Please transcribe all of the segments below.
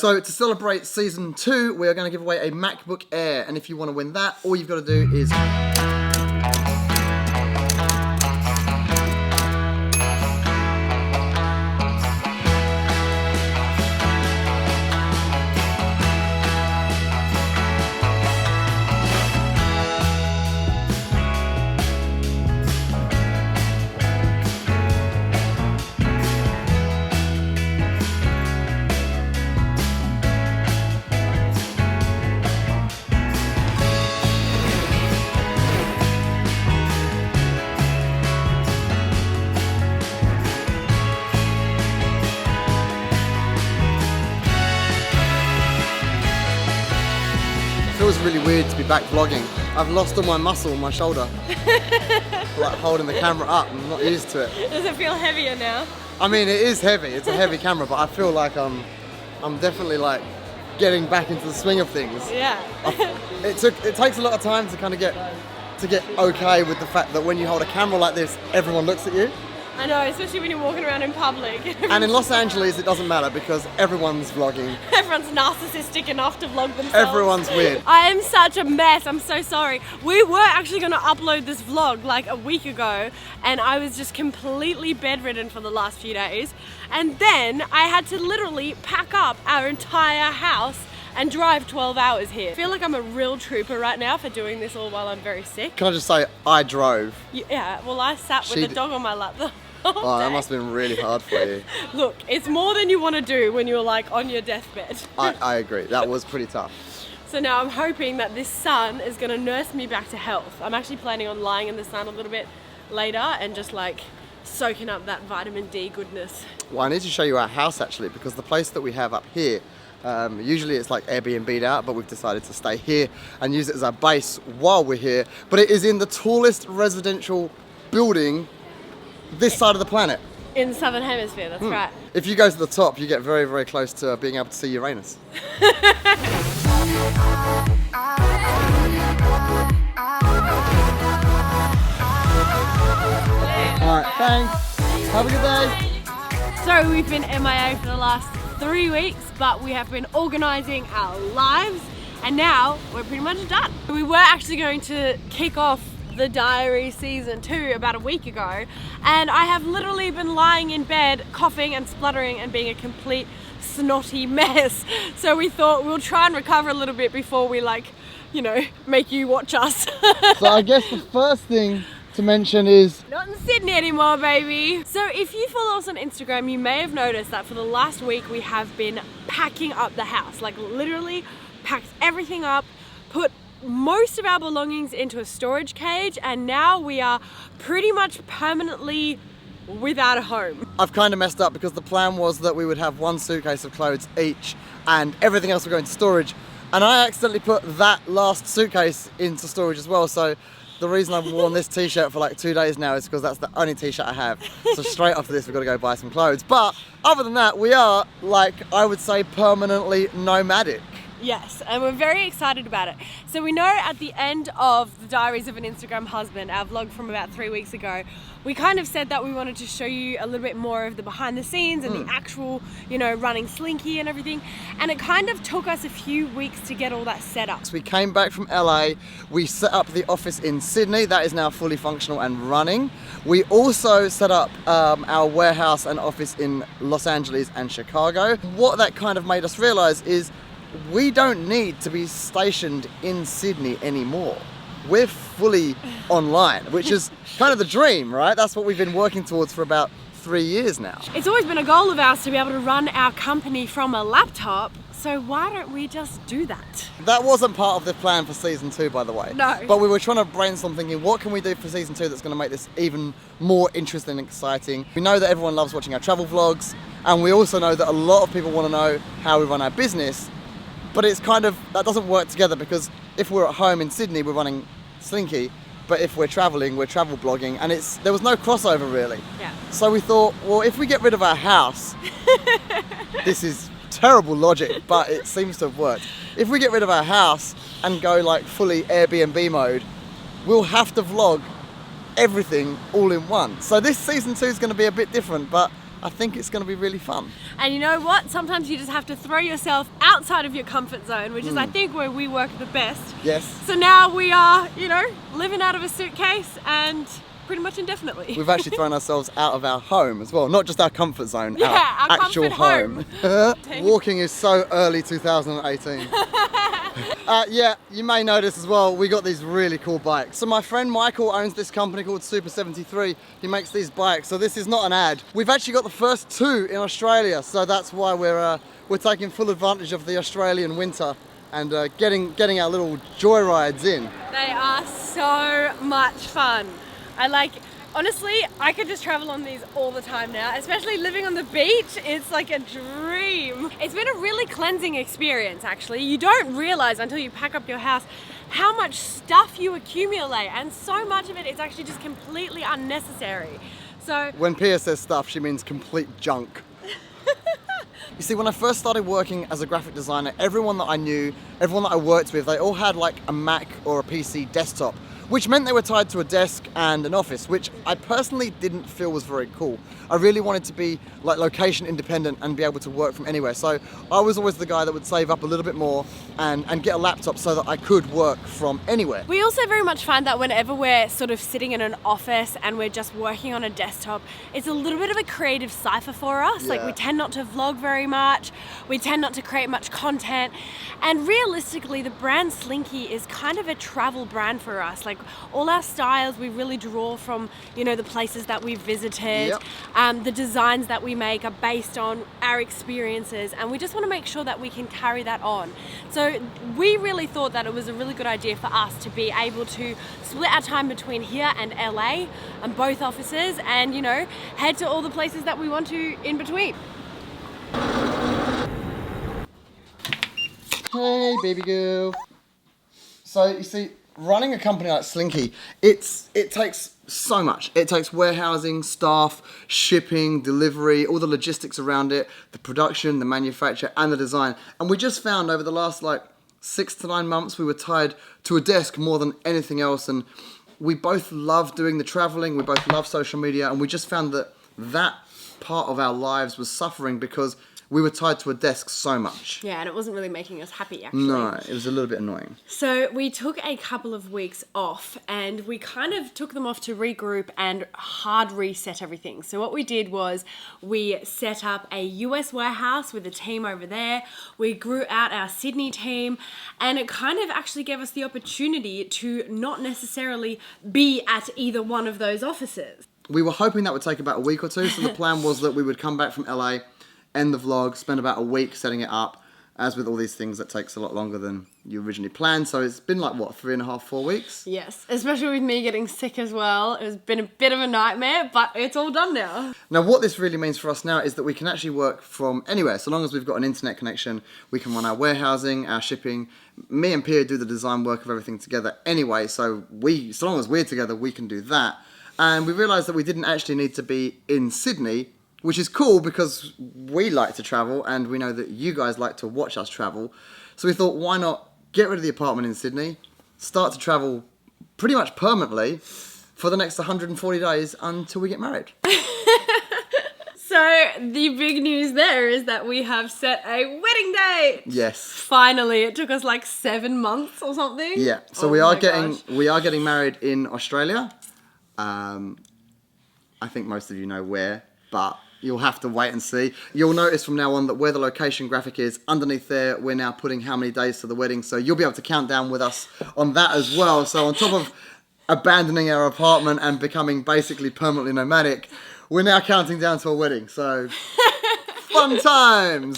So to celebrate season 2, we are going to give away a MacBook Air. And if you want to win that, all you've got to do is... It feels really weird to be back vlogging. I've lost all my muscle on my shoulder. Like holding the camera up, I'm not used to it. Does it feel heavier now? I mean, it is heavy, it's a heavy camera, but I feel like I'm definitely like getting back into the swing of things. Yeah. It takes a lot of time to kind of get okay with the fact that when you hold a camera like this, everyone looks at you. I know, especially when you're walking around in public. And in Los Angeles, it doesn't matter because everyone's vlogging. Everyone's narcissistic enough to vlog themselves. Everyone's weird. I am such a mess, I'm so sorry. We were actually going to upload this vlog like a week ago, and I was just completely bedridden for the last few days. And then I had to literally pack up our entire house and drive 12 hours here. I feel like I'm a real trooper right now for doing this all while I'm very sick. Can I just say, I drove. Yeah, well I sat with the dog on my lap the whole Oh, that day. must have been really hard for you. Look, it's more than you want to do when you're like on your deathbed. I agree, that was pretty tough. So now I'm hoping that this sun is going to nurse me back to health. I'm actually planning on lying in the sun a little bit later and just like soaking up that vitamin D goodness. Well, I need to show you our house actually, because the place that we have up here, usually it's like Airbnb'd out, but we've decided to stay here and use it as our base while we're here. But it is in the tallest residential building this side of the planet. In the Southern Hemisphere, that's right. If you go to the top, you get very, very close to being able to see Uranus. Alright, thanks. Have a good day. So we've been MIA for the last 3 weeks, but we have been organising our lives, and now we're pretty much done. We were actually going to kick off the Diary season 2 about a week ago, and I have literally been lying in bed coughing and spluttering and being a complete snotty mess. So we thought we'll try and recover a little bit before we make you watch us. So I guess the first thing to mention is not in Sydney anymore, baby. So if you follow us on Instagram, you may have noticed that for the last week we have been packing up the house, like literally packed everything up, put most of our belongings into a storage cage, and now we are pretty much permanently without a home. I've kind of messed up because the plan was that we would have one suitcase of clothes each and everything else would go into storage, and I accidentally put that last suitcase into storage as well. So the reason I've worn this t-shirt for like 2 days now is because that's the only t-shirt I have. So straight after this we've got to go buy some clothes. But other than that, we are, like, I would say permanently nomadic. Yes, and we're very excited about it. So we know at the end of the Diaries of an Instagram Husband, our vlog from about 3 weeks ago, we kind of said that we wanted to show you a little bit more of the behind the scenes and the actual, running Slinky and everything. And it kind of took us a few weeks to get all that set up. So we came back from LA, we set up the office in Sydney, that is now fully functional and running. We also set up our warehouse and office in Los Angeles and Chicago. What that kind of made us realize is we don't need to be stationed in Sydney anymore. We're fully online, which is kind of the dream, right? That's what we've been working towards for about 3 years now. It's always been a goal of ours to be able to run our company from a laptop, so why don't we just do that? That wasn't part of the plan for season 2, by the way. No. But we were trying to brainstorm thinking, what can we do for season 2 that's going to make this even more interesting and exciting? We know that everyone loves watching our travel vlogs, and we also know that a lot of people want to know how we run our business. But it's kind of, that doesn't work together, because if we're at home in Sydney, we're running Slinky, but if we're traveling, we're travel blogging, and there was no crossover really. Yeah. So we thought, well, if we get rid of our house, this is terrible logic, but it seems to have worked. If we get rid of our house and go like fully Airbnb mode, we'll have to vlog everything all in one. So this season 2 is going to be a bit different, but I think it's going to be really fun. And you know what? Sometimes you just have to throw yourself outside of your comfort zone, which is, I think, where we work the best. Yes. So now we are, living out of a suitcase and pretty much indefinitely. We've actually thrown ourselves out of our home as well, not just our comfort zone, Yeah, our our actual comfort home. Walking is so early 2018. Yeah, you may notice as well, we got these really cool bikes. So my friend Michael owns this company called Super 73. He makes these bikes, so this is not an ad. We've actually got the first 2 in Australia, so that's why we're taking full advantage of the Australian winter and getting our little joyrides in. They are so much fun. Honestly, I could just travel on these all the time now, especially living on the beach. It's like a dream. It's been a really cleansing experience, actually. You don't realize until you pack up your house how much stuff you accumulate, and so much of it is actually just completely unnecessary. So when Pia says stuff, she means complete junk. You see, when I first started working as a graphic designer, everyone that I knew, everyone that I worked with, they all had like a Mac or a PC desktop, which meant they were tied to a desk and an office, which I personally didn't feel was very cool. I really wanted to be like location independent and be able to work from anywhere. So I was always the guy that would save up a little bit more and get a laptop so that I could work from anywhere. we also very much find that whenever we're sort of sitting in an office and we're just working on a desktop, it's a little bit of a creative cipher for us. Like, Yeah. we tend not to vlog very much, we tend not to create much content, and realistically the brand Slinky is kind of a travel brand for us. Like, all our styles we really draw from, the places that we've visited. Yep. The designs that we make are based on our experiences, and we just want to make sure that we can carry that on. So we really thought that it was a really good idea for us to be able to split our time between here and LA and both offices, and head to all the places that we want to in between. Hey, baby girl. So you see, running a company like Slinky, it takes so much. It takes warehousing, staff, shipping, delivery, all the logistics around it, the production, the manufacture, and the design. And we just found over the last 6 to 9 months, we were tied to a desk more than anything else. And we both love doing the traveling, we both love social media, and we just found that part of our lives was suffering because we were tied to a desk so much. Yeah, and it wasn't really making us happy, actually. No, it was a little bit annoying. So we took a couple of weeks off, and we kind of took them off to regroup and hard reset everything. So what we did was we set up a US warehouse with a team over there. We grew out our Sydney team, and it kind of actually gave us the opportunity to not necessarily be at either one of those offices. We were hoping that would take about a week or 2, so the plan was that we would come back from LA, end the vlog, spend about a week setting it up. As with all these things, that takes a lot longer than you originally planned. So it's been 3.5, 4 weeks? Yes, especially with me getting sick as well. It's been a bit of a nightmare, but it's all done now. Now, what this really means for us now is that we can actually work from anywhere. So long as we've got an internet connection, we can run our warehousing, our shipping. Me and Pia do the design work of everything together anyway. So long as we're together, we can do that. And we realised that we didn't actually need to be in Sydney, which is cool because we like to travel and we know that you guys like to watch us travel. So we thought, why not get rid of the apartment in Sydney, start to travel pretty much permanently for the next 140 days until we get married. So the big news there is that we have set a wedding date. Yes. Finally, it took us 7 months or something. Yeah. So we are getting married in Australia. I think most of you know where, but you'll have to wait and see. You'll notice from now on that where the location graphic is, underneath there, we're now putting how many days to the wedding. So you'll be able to count down with us on that as well. So on top of abandoning our apartment and becoming basically permanently nomadic, we're now counting down to a wedding. So fun times.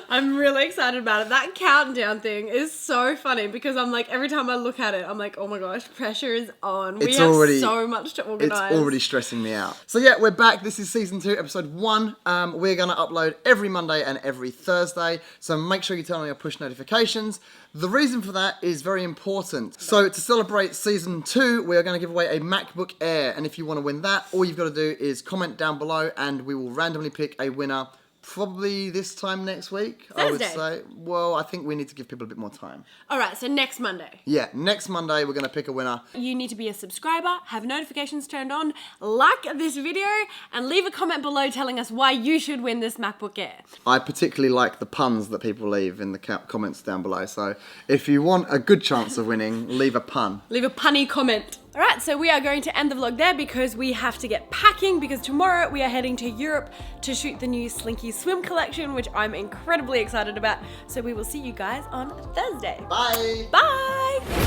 I'm really excited about it. That countdown thing is so funny because I'm every time I look at it, I'm oh my gosh, pressure is on. We have so much to organise. It's already stressing me out. So yeah, we're back. This is season 2, episode 1. We're going to upload every Monday and every Thursday. So make sure you turn on your push notifications. The reason for that is very important. So to celebrate season 2, we are going to give away a MacBook Air. And if you want to win that, all you've got to do is comment down below and we will randomly pick a winner Probably this time next week, Thursday. I would say. Well, I think we need to give people a bit more time. All right, so next Monday. Yeah, next Monday we're going to pick a winner. You need to be a subscriber, have notifications turned on, like this video, and leave a comment below telling us why you should win this MacBook Air. I particularly like the puns that people leave in the comments down below. So if you want a good chance of winning, leave a pun. Leave a punny comment. All right, so we are going to end the vlog there because we have to get packing because tomorrow we are heading to Europe to shoot the new Slinky swim collection, which I'm incredibly excited about. So we will see you guys on Thursday. Bye. Bye.